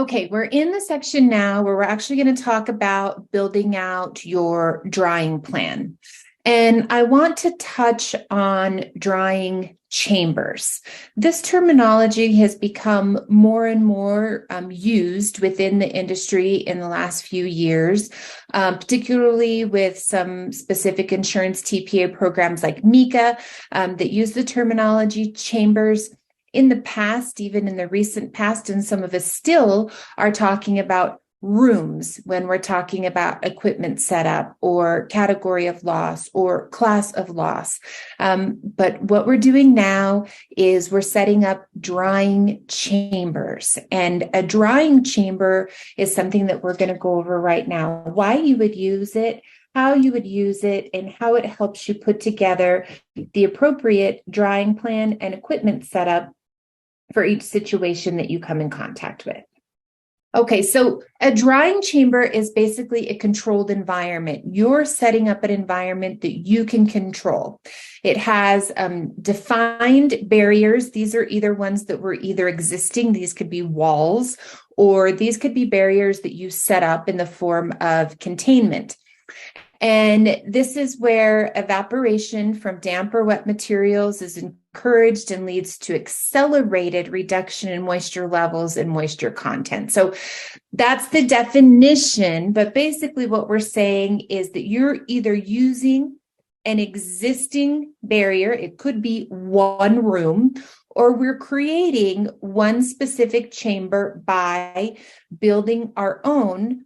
Okay, we're in the section now where we're actually going to talk about building out your drying plan. And I want to touch on drying chambers. This terminology has become more and more used within the industry in the last few years, particularly with some specific insurance TPA programs like MICA that use the terminology chambers. In the past, even in the recent past, and some of us still are talking about rooms when we're talking about equipment setup or category of loss or class of loss. But what we're doing now is we're setting up drying chambers. And a drying chamber is something that we're going to go over right now. Why you would use it, how you would use it, and how it helps you put together the appropriate drying plan and equipment setup for each situation that you come in contact with. Okay, so a drying chamber is basically a controlled environment. You're setting up an environment that you can control. It has defined barriers. These are either ones that were either existing, these could be walls, or these could be barriers that you set up in the form of containment. And this is where evaporation from damp or wet materials is encouraged and leads to accelerated reduction in moisture levels and moisture content. So that's the definition. But basically what we're saying is that you're either using an existing barrier, it could be one room, or we're creating one specific chamber by building our own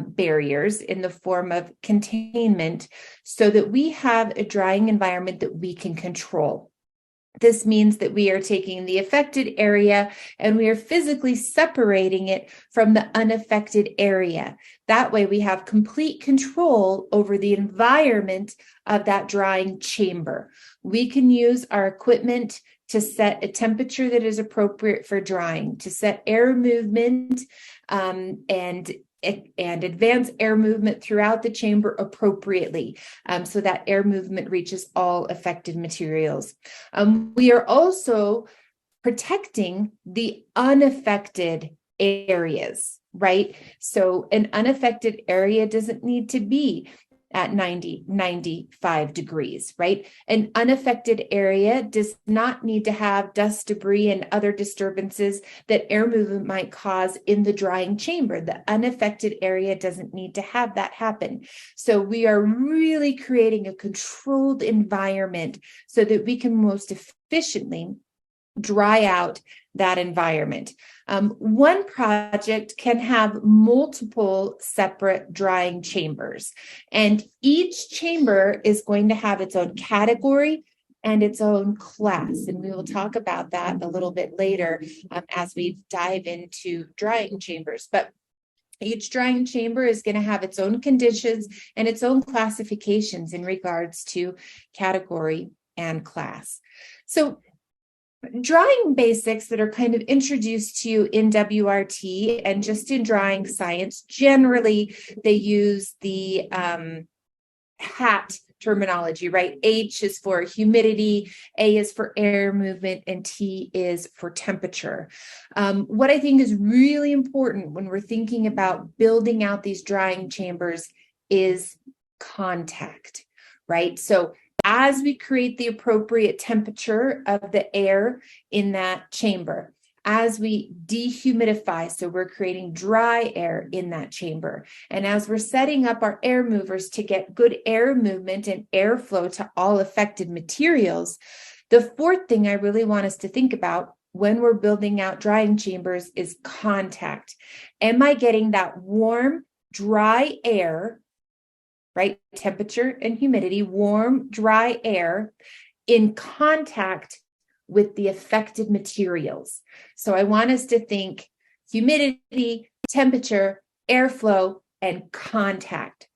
barriers in the form of containment so that we have a drying environment that we can control. This means that we are taking the affected area and we are physically separating it from the unaffected area. That way we have complete control over the environment of that drying chamber. We can use our equipment to set a temperature that is appropriate for drying, to set air movement and advance air movement throughout the chamber appropriately so that air movement reaches all affected materials. We are also protecting the unaffected areas, right? So an unaffected area doesn't need to be at 95 degrees, right? An unaffected area does not need to have dust, debris, and other disturbances that air movement might cause in the drying chamber. The unaffected area doesn't need to have that happen. So we are really creating a controlled environment so that we can most efficiently dry out that environment. One project can have multiple separate drying chambers, and each chamber is going to have its own category and its own class. And we will talk about that a little bit later as we dive into drying chambers. But each drying chamber is going to have its own conditions and its own classifications in regards to category and class. So drying basics that are kind of introduced to you in WRT and just in drying science, generally they use the HAT terminology, right? H is for humidity, A is for air movement, and T is for temperature. What I think is really important when we're thinking about building out these drying chambers is contact, right? So as we create the appropriate temperature of the air in that chamber, as we dehumidify, so we're creating dry air in that chamber, and as we're setting up our air movers to get good air movement and airflow to all affected materials, the fourth thing I really want us to think about when we're building out drying chambers is contact. Am I getting that warm, dry air, right? Temperature and humidity, warm, dry air in contact with the affected materials. So I want us to think humidity, temperature, airflow, and contact.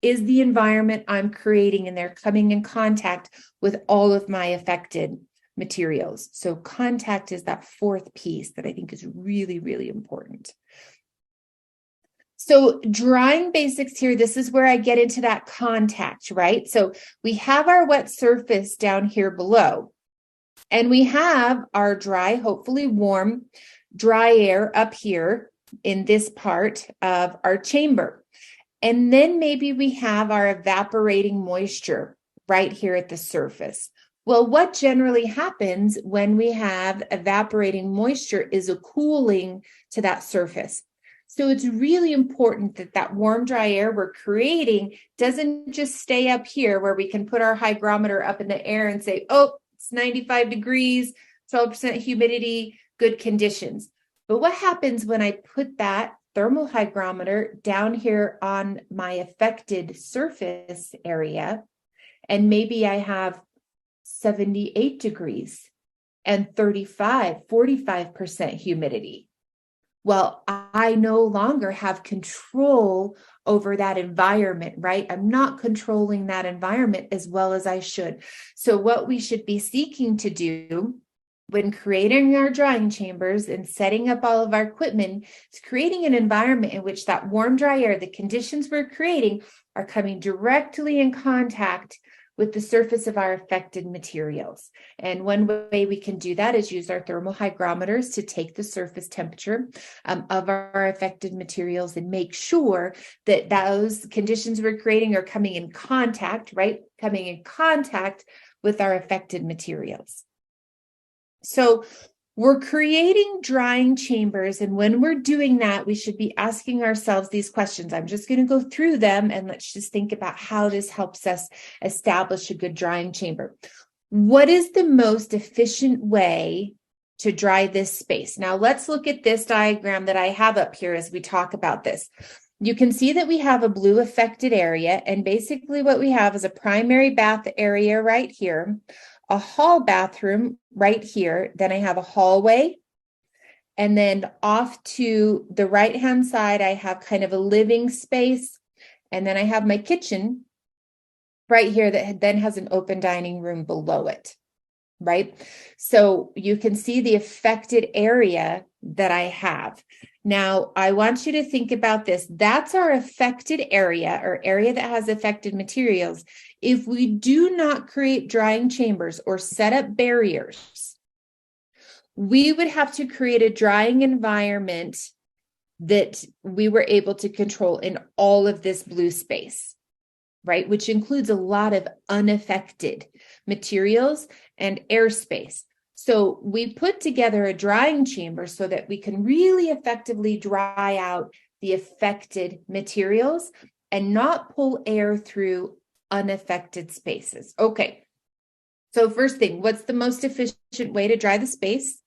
Is the environment I'm creating in there coming in contact with all of my affected materials? So contact is that fourth piece that I think is really, really important. So drying basics here, this is where I get into that contact, right? So we have our wet surface down here below, and we have our dry, hopefully warm, dry air up here in this part of our chamber. And then maybe we have our evaporating moisture right here at the surface. Well, what generally happens when we have evaporating moisture is a cooling to that surface. So it's really important that that warm, dry air we're creating doesn't just stay up here where we can put our hygrometer up in the air and say, oh, it's 95 degrees, 12% humidity, good conditions. But what happens when I put that thermal hygrometer down here on my affected surface area, and maybe I have 78 degrees and 45% humidity? Well, I no longer have control over that environment, right? I'm not controlling that environment as well as I should. So what we should be seeking to do when creating our drying chambers and setting up all of our equipment is creating an environment in which that warm, dry air, the conditions we're creating, are coming directly in contact with the surface of our affected materials. And one way we can do that is use our thermal hygrometers to take the surface temperature of our affected materials and make sure that those conditions we're creating are coming in contact, right? Coming in contact with our affected materials. So we're creating drying chambers, and when we're doing that, we should be asking ourselves these questions. I'm just going to go through them, and let's just think about how this helps us establish a good drying chamber. What is the most efficient way to dry this space? Now, let's look at this diagram that I have up here as we talk about this. You can see that we have a blue affected area, and basically what we have is a primary bath area right here, a hall bathroom right here. Then I have a hallway. And then off to the right-hand side, I have kind of a living space. And then I have my kitchen right here that then has an open dining room below it, right? So you can see the affected area that I have. Now, I want you to think about this. That's our affected area, or area that has affected materials. If we do not create drying chambers or set up barriers, we would have to create a drying environment that we were able to control in all of this blue space, right? Which includes a lot of unaffected materials and airspace. So we put together a drying chamber so that we can really effectively dry out the affected materials and not pull air through unaffected spaces. Okay. So first thing, what's the most efficient way to dry the space?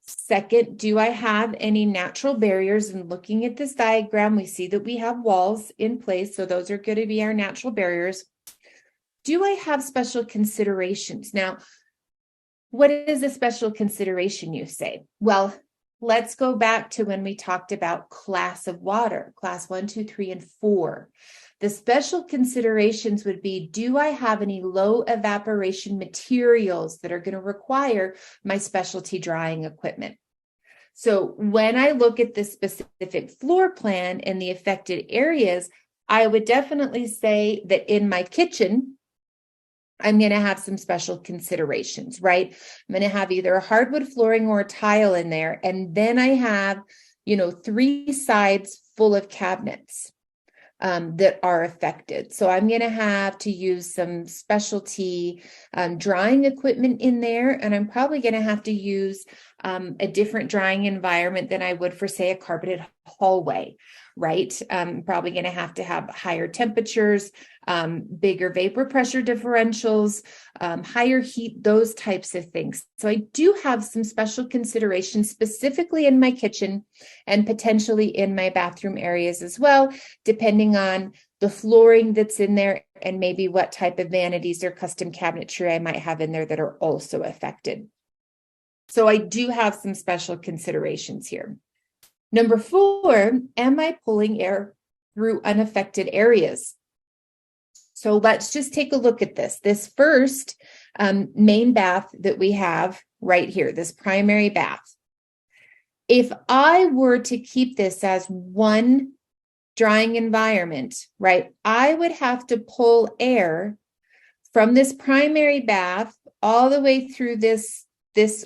Second, do I have any natural barriers? And looking at this diagram, we see that we have walls in place. So those are going to be our natural barriers. Do I have special considerations? Now, what is a special consideration, you say? Well, let's go back to when we talked about class of water, class 1, 2, 3, and 4. The special considerations would be, do I have any low evaporation materials that are going to require my specialty drying equipment? So when I look at the specific floor plan and the affected areas, I would definitely say that in my kitchen, I'm going to have some special considerations, right? I'm going to have either a hardwood flooring or a tile in there. And then I have, 3 sides full of cabinets that are affected. So I'm going to have to use some specialty drying equipment in there. And I'm probably going to have to use a different drying environment than I would for, say, a carpeted hallway, right? I'm probably going to have higher temperatures, bigger vapor pressure differentials, higher heat, those types of things. So I do have some special considerations specifically in my kitchen and potentially in my bathroom areas as well, depending on the flooring that's in there and maybe what type of vanities or custom cabinetry I might have in there that are also affected. So I do have some special considerations here. Number 4, am I pulling air through unaffected areas? So let's just take a look at this. This first main bath that we have right here, this primary bath. If I were to keep this as one drying environment, right, I would have to pull air from this primary bath all the way through this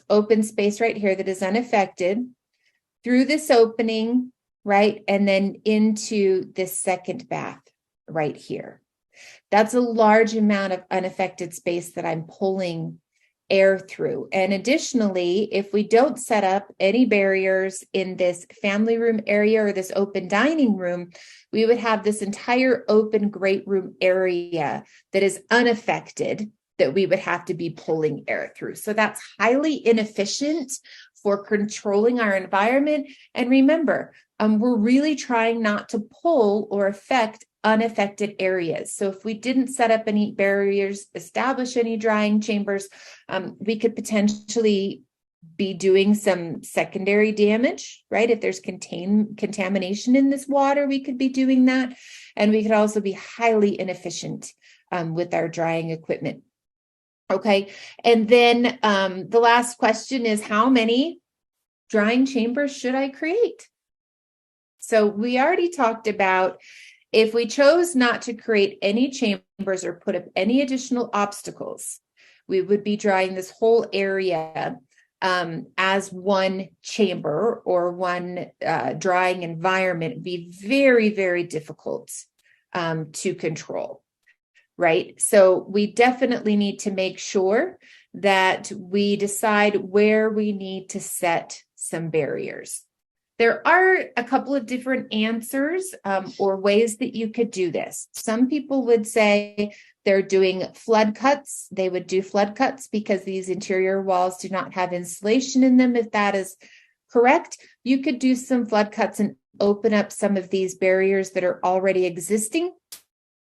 open space right here that is unaffected, through this opening right? And then into this second bath right here. That's a large amount of unaffected space that I'm pulling air through. And additionally, if we don't set up any barriers in this family room area or this open dining room, we would have this entire open great room area that is unaffected that we would have to be pulling air through. So that's highly inefficient for controlling our environment. And remember, we're really trying not to pull or affect unaffected areas. So if we didn't set up any barriers, establish any drying chambers, we could potentially be doing some secondary damage, right? If there's contamination in this water, we could be doing that. And we could also be highly inefficient with our drying equipment. Okay. And then the last question is, how many drying chambers should I create? So we already talked about, if we chose not to create any chambers or put up any additional obstacles, we would be drying this whole area as one chamber or one drying environment. It'd be very, very difficult to control, right? So we definitely need to make sure that we decide where we need to set some barriers. There are a couple of different answers or ways that you could do this. Some people would say they're doing flood cuts. They would do flood cuts because these interior walls do not have insulation in them. If that is correct, you could do some flood cuts and open up some of these barriers that are already existing,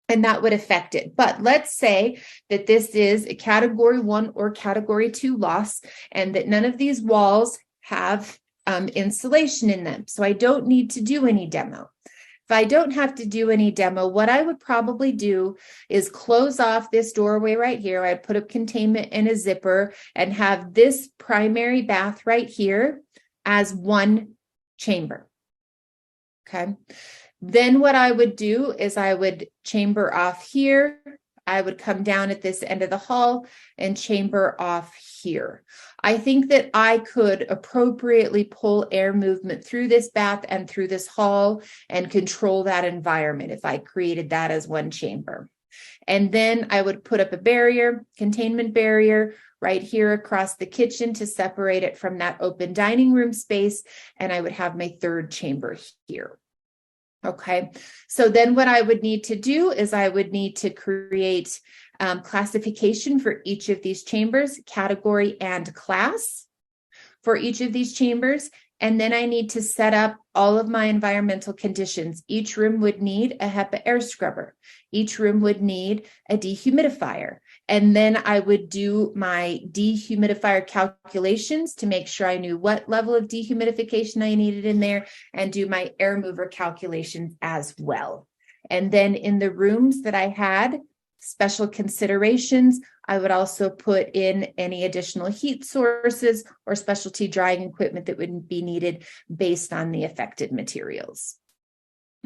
and that would affect it. But let's say that this is a category 1 or category 2 loss, and that none of these walls have insulation in them. So I don't need to do any demo. If I don't have to do any demo, what I would probably do is close off this doorway right here. I'd put up containment in a zipper and have this primary bath right here as one chamber. Okay. Then what I would do is I would chamber off here. I would come down at this end of the hall and chamber off here. I think that I could appropriately pull air movement through this bath and through this hall and control that environment if I created that as one chamber. And then I would put up a barrier, containment barrier, right here across the kitchen to separate it from that open dining room space. And I would have my third chamber here. Okay, so then what I would need to do is I would need to create classification for each of these chambers, category and class for each of these chambers. And then I need to set up all of my environmental conditions. Each room would need a HEPA air scrubber. Each room would need a dehumidifier. And then I would do my dehumidifier calculations to make sure I knew what level of dehumidification I needed in there, and do my air mover calculations as well. And then in the rooms that I had special considerations, I would also put in any additional heat sources or specialty drying equipment that would be needed based on the affected materials.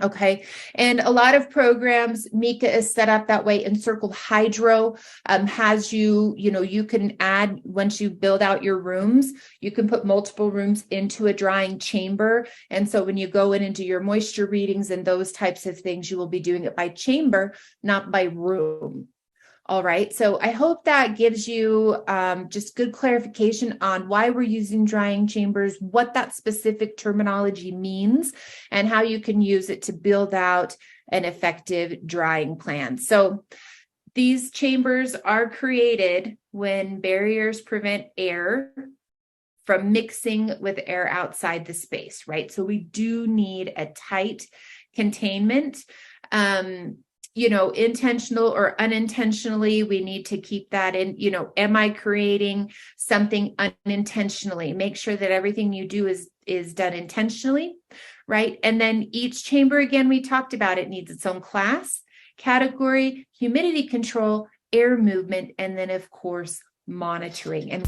Okay, and a lot of programs, Mika is set up that way. Encircled Hydro has you can add, once you build out your rooms, you can put multiple rooms into a drying chamber. And so when you go in and do your moisture readings and those types of things, you will be doing it by chamber, not by room. All right, so I hope that gives you just good clarification on why we're using drying chambers, what that specific terminology means, and how you can use it to build out an effective drying plan. So these chambers are created when barriers prevent air from mixing with air outside the space, right? So we do need a tight containment. Intentional or unintentionally, we need to keep that in, am I creating something unintentionally? Make sure that everything you do is done intentionally, right? And then each chamber, again, we talked about, it needs its own class, category, humidity control, air movement, and then of course, monitoring. And